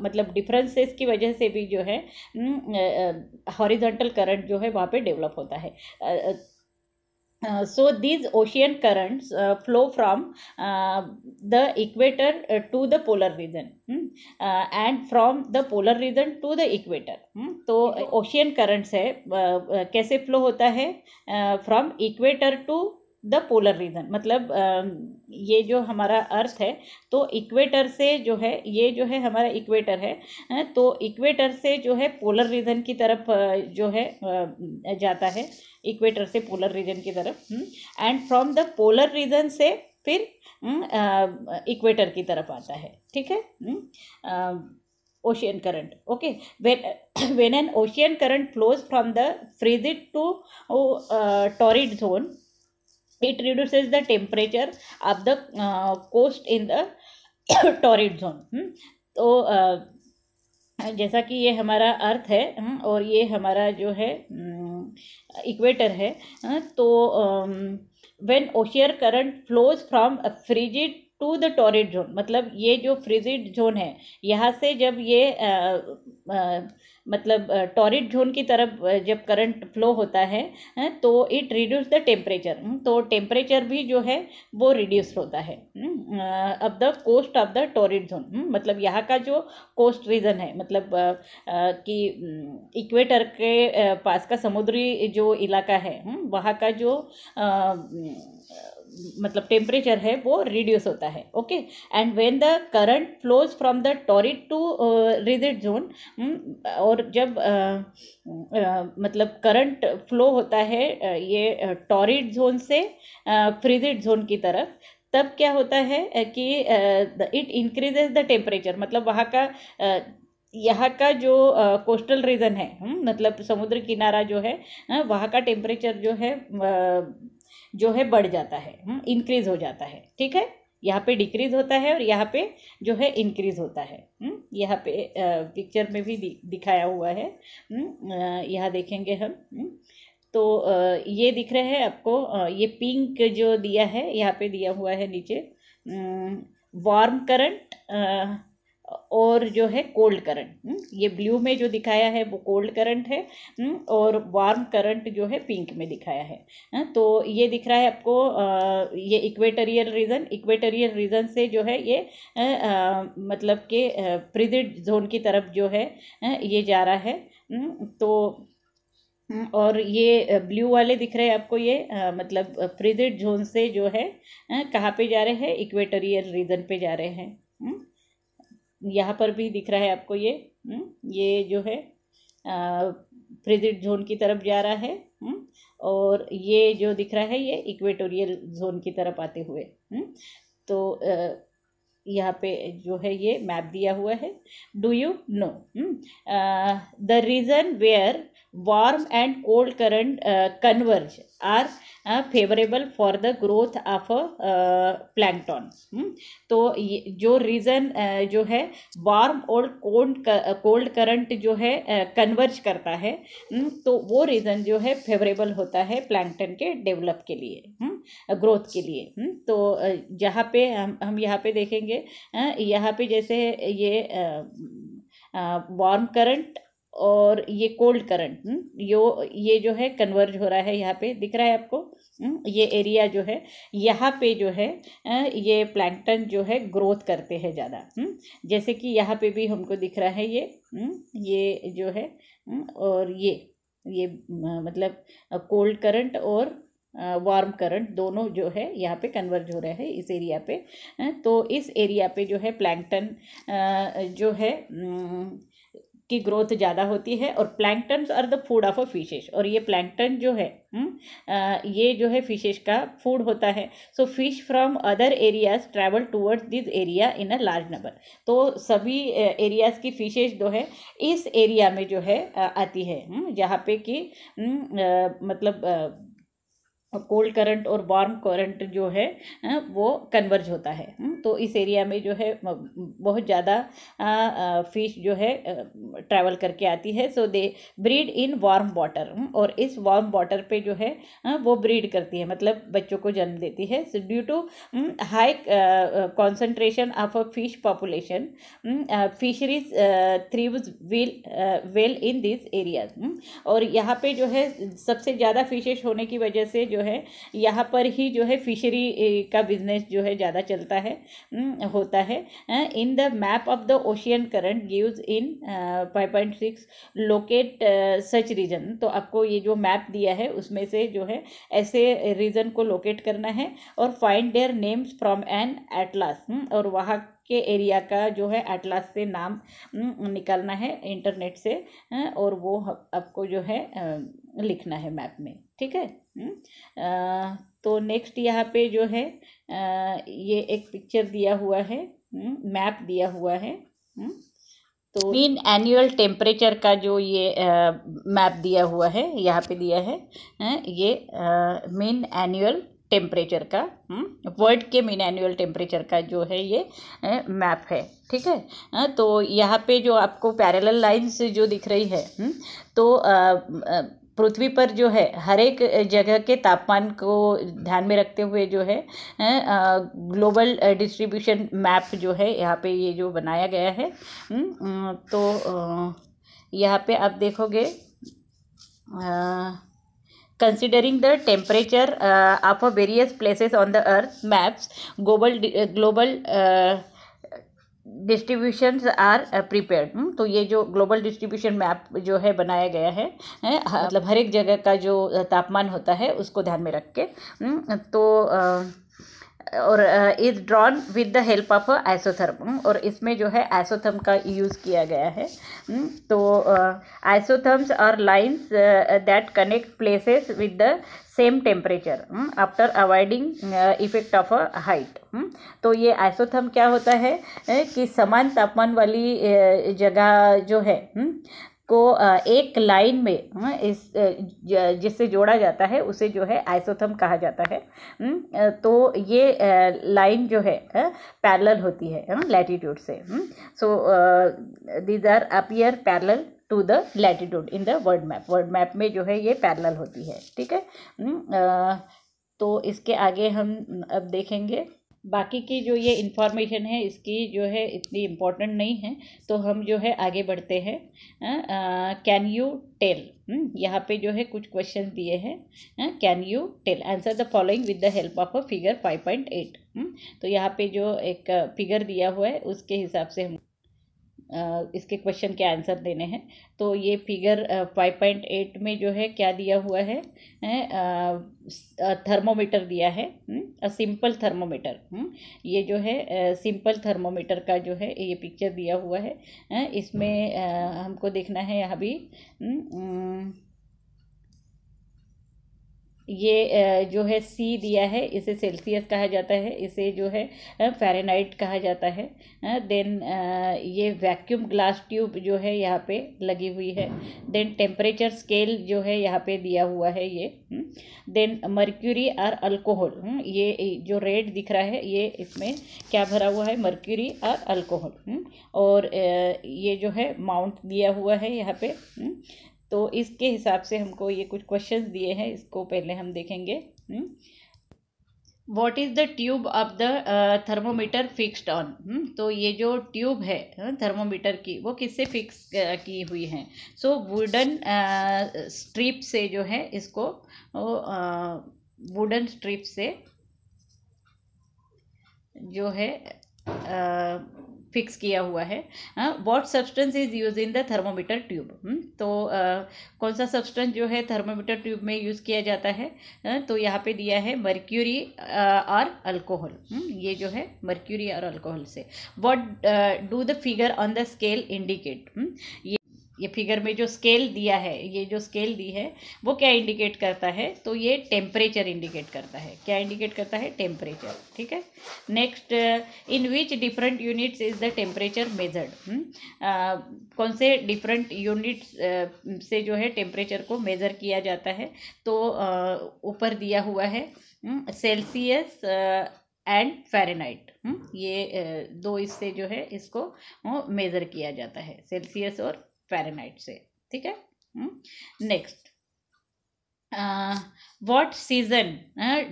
मतलब डिफरेंसेस की वजह से भी जो है हॉरिजॉन्टल करंट जो है वहाँ पे डेवलप होता है. So these ocean currents flow from the equator to the polar region, and from the polar region to the equator. तो ocean currents है कैसे flow होता है from equator to the polar region. मतलब ये जो हमारा अर्थ है तो इक्वेटर से जो है, ये जो है हमारा इक्वेटर है, तो इक्वेटर से जो है पोलर रीजन की तरफ जो है जाता है, इक्वेटर से पोलर रीजन की तरफ. And from the polar region से फिर इक्वेटर की तरफ आता है. ठीक है. Ocean current. Okay. when an ocean current flows from the frigid to torrid zone, it reduces the temperature of the coast in the torrid zone. तो जैसा कि ये हमारा अर्थ है और ये हमारा जो है इक्वेटर है, तो when ocean current flows from a frigid to the torrid zone, मतलब ये जो फ्रिजिड जोन है यहाँ से जब ये मतलब टॉरिड जोन की तरफ जब करंट फ्लो होता है तो इट रिड्यूस द टेम्परेचर. तो टेम्परेचर भी जो है वो रिड्यूस होता है अब the coast of the torrid zone. मतलब यहाँ का जो कोस्ट रीजन है, मतलब कि इक्वेटर के पास का समुद्री जो इलाका है वहाँ का जो मतलब टेम्परेचर है वो रिड्यूस होता है. Okay. And when the current flows from the torrid to frigid zone, और जब मतलब करंट फ्लो होता है ये टॉरिड जोन से फ्रिजिड जोन की तरफ, तब क्या होता है कि इट इंक्रीजेस द टेम्परेचर. मतलब वहाँ का यहाँ का जो कोस्टल रीजन है मतलब समुद्र किनारा जो है वहाँ का टेम्परेचर जो है बढ़ जाता है, इंक्रीज हो जाता है. ठीक है. यहाँ पे डिक्रीज होता है और यहाँ पे जो है इंक्रीज होता है. यहाँ पे पिक्चर में भी दिखाया हुआ है, यहाँ देखेंगे हम. तो ये दिख रहे हैं आपको, ये पिंक जो दिया है यहाँ पे दिया हुआ है नीचे, वार्म करंट और जो है कोल्ड करंट. ये ब्लू में जो दिखाया है वो कोल्ड करंट है और वार्म करंट जो है पिंक में दिखाया है. तो ये दिख रहा है आपको ये इक्वेटोरियल रीजन से जो है ये मतलब कि फ्रिजिड जोन की तरफ जो है ये जा रहा है. तो और ये ब्लू वाले दिख रहे हैं आपको, ये मतलब फ्रिजिड जोन से जो है कहाँ पे जा रहे हैं, इक्वेटोरियल रीजन पे जा रहे हैं. यहाँ पर भी दिख रहा है आपको ये जो है फ्रिजिड जोन की तरफ जा रहा है और ये जो दिख रहा है ये इक्वेटोरियल जोन की तरफ आते हुए. तो यहाँ पे जो है ये मैप दिया हुआ है. Do you know the region where warm and cold current converge are favorable for the growth of plankton. तो ये जो रीज़न जो है वार्म और कोल्ड करंट जो है कन्वर्ज करता है, तो वो रीज़न जो है फेवरेबल होता है प्लैंकटन के डेवलप के लिए, ग्रोथ के लिए. तो जहाँ पे हम यहाँ पे देखेंगे, यहाँ पे जैसे ये वार्म करंट और ये कोल्ड करंट ये जो है कन्वर्ज हो रहा है, यहाँ पे दिख रहा है आपको. ये एरिया जो है यहाँ पे जो है ये प्लैंकटन जो है ग्रोथ करते हैं ज़्यादा. जैसे कि यहाँ पे भी हमको दिख रहा है ये जो है, और ये मतलब कोल्ड करंट और वार्म करंट दोनों जो है यहाँ पे कन्वर्ज हो रहे हैं इस एरिया पे. तो इस एरिया पे जो है प्लैंकटन जो है की ग्रोथ ज़्यादा होती है. और planktons are the food of a fishes, और ये प्लैंकटन जो है ये जो है फिशेस का फूड होता है. So fish from other areas travel towards this area in a large number. तो सभी एरियाज की फिशेस जो है इस एरिया में जो है आती है, जहाँ पे कि मतलब कोल्ड करंट और वार्म करंट जो है वो कन्वर्ज होता है। तो इस एरिया में जो है बहुत ज़्यादा फिश जो है ट्रैवल करके आती है। सो दे ब्रीड इन वार्म वाटर, और इस वार्म वाटर पे जो है वो ब्रीड करती है, मतलब बच्चों को जन्म देती है। So due to high concentration of a fish population, fisheries thrives well in this areas. और यहाँ पे जो है सबसे ज़्यादा फिशेस होने की वजह से जो है यहाँ पर ही जो है फिशरी का बिजनेस जो है ज़्यादा चलता है, होता है। In the map of the ocean current gives in 5.6 locate such region. तो आपको ये जो मैप दिया है उसमें से जो है ऐसे रीजन को लोकेट करना है और find their names from an atlas, और वहाँ के एरिया का जो है एटलास से नाम निकालना है इंटरनेट से, और वो आपको जो है लिखना है मैप में, ठीक है। तो नेक्स्ट यहाँ पे जो है ये एक पिक्चर दिया हुआ है, मैप दिया हुआ है। तो मीन एनुअल टेम्परेचर का जो ये मैप दिया हुआ है, यहाँ पे दिया है ये मीन एनुअल टेम्परेचर का, वर्ल्ड के मीन एनुअल टेम्परेचर का जो है ये मैप है, ठीक है। तो यहाँ पे जो आपको पैरेलल लाइंस जो दिख रही है, तो पृथ्वी पर जो है हर एक जगह के तापमान को ध्यान में रखते हुए जो है ग्लोबल डिस्ट्रीब्यूशन मैप जो है यहाँ पे ये जो बनाया गया है। तो यहाँ पे आप देखोगे considering the temperature of various places on the earth maps, global distributions are prepared. तो ये जो ग्लोबल डिस्ट्रीब्यूशन मैप जो है बनाया गया है, मतलब हर एक जगह का जो तापमान होता है उसको ध्यान में रख के, तो और is drawn with the help of isotherm, और इसमें जो है आइसोथर्म का यूज़ किया गया है। तो isotherms are lines that connect places with the same temperature after avoiding effect of a height. तो ये आइसोथर्म क्या होता है कि समान तापमान वाली जगह जो है को एक लाइन में इस जिससे जोड़ा जाता है उसे जो है आइसोथर्म कहा जाता है। तो ये लाइन जो है पैरेलल होती है लैटिट्यूड से। So these are appear parallel to the latitude in the world map में जो है ये पैरेलल होती है, ठीक है। तो इसके आगे हम अब देखेंगे बाकी की जो ये इन्फॉर्मेशन है इसकी जो है इतनी इम्पोर्टेंट नहीं है, तो हम जो है आगे बढ़ते हैं। कैन यू टेल, यहाँ पे जो है कुछ क्वेश्चन दिए हैं। Can you tell, answer the following with the help of a figure 5.8। तो यहाँ पे जो एक फिगर दिया हुआ है उसके हिसाब से हम इसके क्वेश्चन के आंसर देने हैं। तो ये फिगर 5.8 में जो है क्या दिया हुआ है, थर्मोमीटर दिया है, सिंपल थर्मोमीटर। ये जो है सिंपल थर्मोमीटर का जो है ये पिक्चर दिया हुआ है। इसमें हमको देखना है यहाँ भी ये जो है सी दिया है, इसे सेल्सियस कहा जाता है, इसे जो है फ़ारेनहाइट कहा जाता है। देन ये वैक्यूम ग्लास ट्यूब जो है यहाँ पे लगी हुई है। देन टेम्परेचर स्केल जो है यहाँ पे दिया हुआ है ये। देन मर्क्यूरी और अल्कोहल, ये जो रेड दिख रहा है ये इसमें क्या भरा हुआ है, मर्क्यूरी और अल्कोहल। और ये जो है माउंट दिया हुआ है यहाँ पे। तो इसके हिसाब से हमको ये कुछ क्वेश्चंस दिए हैं, इसको पहले हम देखेंगे। What is the tube of the thermometer fixed on. तो ये जो ट्यूब है थर्मोमीटर की वो किससे फिक्स की हुई है। सो वुडन स्ट्रिप से जो है इसको वुडन स्ट्रिप से जो है फिक्स किया हुआ है। What substance is use in the thermometer tube. तो कौन सा सब्सटेंस जो है थर्मोमीटर ट्यूब में यूज़ किया जाता है। तो यहाँ पे दिया है मर्क्यूरी और अल्कोहल। ये जो है मर्क्यूरी और अल्कोहल से। What do the figure on the scale indicate. ये फिगर में जो स्केल दिया है, ये जो स्केल दी है वो क्या इंडिकेट करता है, तो ये टेम्परेचर इंडिकेट करता है। क्या इंडिकेट करता है? टेम्परेचर। ठीक है। Next, in which different units is the temperature measured. कौन से डिफरेंट यूनिट्स से जो है टेम्परेचर को मेज़र किया जाता है, तो ऊपर दिया हुआ है सेल्सियस एंड फ़ारेनहाइट। ये दो इससे जो है इसको मेज़र किया जाता है, सेल्सियस और फ़ारेनहाइट से। ठीक है। Next, what season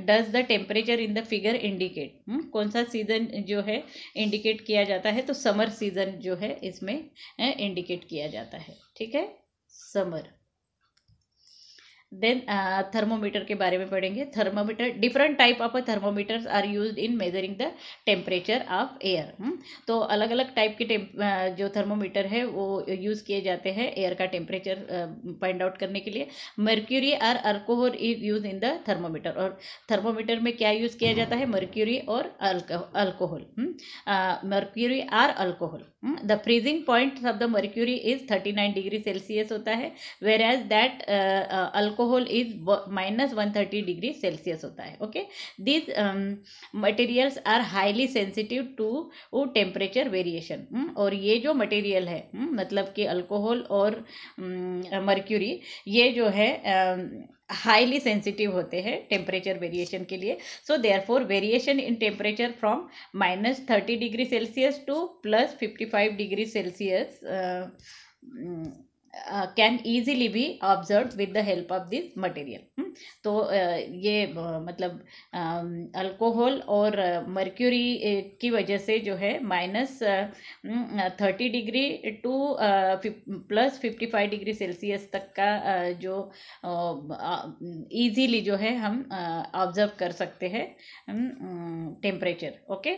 does the temperature in the figure indicate. कौन सा सीजन जो है इंडिकेट किया जाता है, तो समर सीजन जो है इसमें इंडिकेट किया जाता है। ठीक है, समर। देन थर्मोमीटर के बारे में पढ़ेंगे। Thermometer, different type of thermometers are used in measuring the temperature of air. तो अलग अलग टाइप के जो थर्मोमीटर है वो यूज़ किए जाते हैं एयर का टेम्परेचर फाइंड आउट करने के लिए। मर्क्यूरी और alcohol is use in the thermometer. और थर्मोमीटर में क्या यूज़ किया जाता है? मर्क्यूरी और अल्कोहल। मर्क्यूरी और alcohol. The freezing point of the mercury is 39 degree Celsius होता है, whereas that alcohol is -130 degree Celsius होता है। Okay, this materials are highly sensitive to temperature variation. और ये जो मटेरियल है, मतलब कि अल्कोहल और मर्क्यूरी, ये जो है हाईली सेंसिटिव होते हैं टेम्परेचर वेरिएशन के लिए। So therefore variation in temperature from -30 degree Celsius to +55 degree Celsius can easily be observe with the help of this material. तो ये मतलब अल्कोहल और मर्क्यूरी की वजह से जो है -30 डिग्री टू +55 डिग्री सेल्सियस तक का जो ईजीली जो है हम ऑब्जर्व कर सकते हैं temperature. Okay.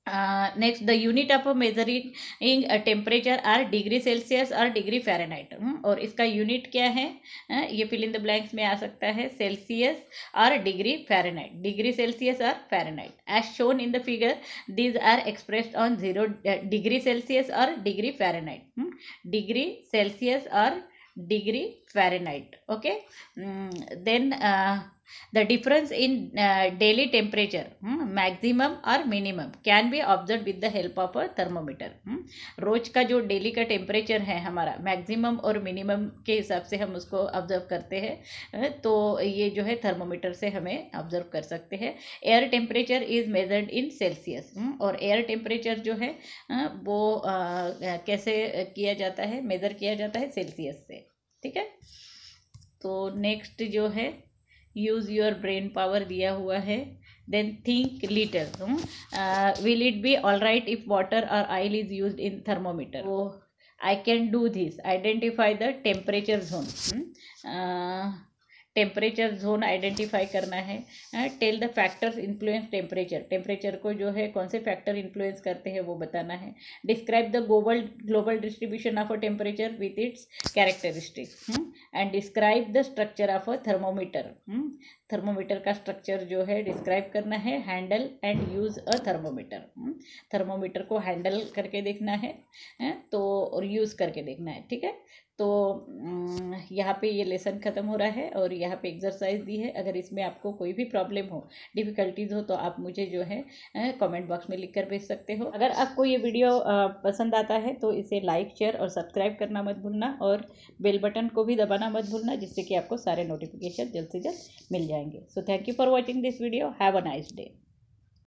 Next, the unit of measuring temperature are degree Celsius और डिग्री फ़ारेनहाइट। और इसका यूनिट क्या है? ये फिल इन द ब्लैंक्स में आ सकता है, सेल्सियस और डिग्री फ़ारेनहाइट। डिग्री सेल्सियस और Fahrenheit as shown in the figure, these are expressed on 0 degree Celsius और डिग्री फ़ारेनहाइट। डिग्री सेल्सियस और degree Fahrenheit. Okay. Then the difference in daily temperature, maximum और minimum, can be observed with the help of a thermometer। रोज का जो daily का temperature है हमारा, maximum और minimum के हिसाब से हम उसको ऑब्जर्व करते हैं, तो ये जो है थर्मोमीटर से हमें ऑब्जर्व कर सकते हैं। Air temperature is measured in Celsius. और एयर टेम्परेचर जो है वो कैसे किया जाता है? मेज़र किया जाता है सेल्सियस से। ठीक है। तो नेक्स्ट जो है यूज़ योर ब्रेन पावर दिया हुआ है। Then think little, will it be all right if water और oil is used in thermometer? वो I can do this, identify the temperature zone. Temperature zone identify करना है। Tell the factors influence temperature, temperature को जो है कौन से factor influence करते हैं वो बताना है। Describe the global distribution of a temperature with its characteristics and describe the structure of a thermometer. Thermometer का स्ट्रक्चर जो है डिस्क्राइब करना है। Handle and use a thermometer, thermometer को हैंडल करके देखना है तो और यूज़ करके देखना है। ठीक है। तो यहाँ पे ये लेसन ख़त्म हो रहा है और यहाँ पे एक्सरसाइज दी है। अगर इसमें आपको कोई भी प्रॉब्लम हो, डिफ़िकल्टीज़ हो, तो आप मुझे जो है कमेंट बॉक्स में लिख कर भेज सकते हो। अगर आपको ये वीडियो पसंद आता है तो इसे लाइक, शेयर और सब्सक्राइब करना मत भूलना, और बेल बटन को भी दबाना मत भूलना, जिससे कि आपको सारे नोटिफिकेशन जल्द से जल्द मिल जाएंगे। So thank you for watching this video. Have a nice day.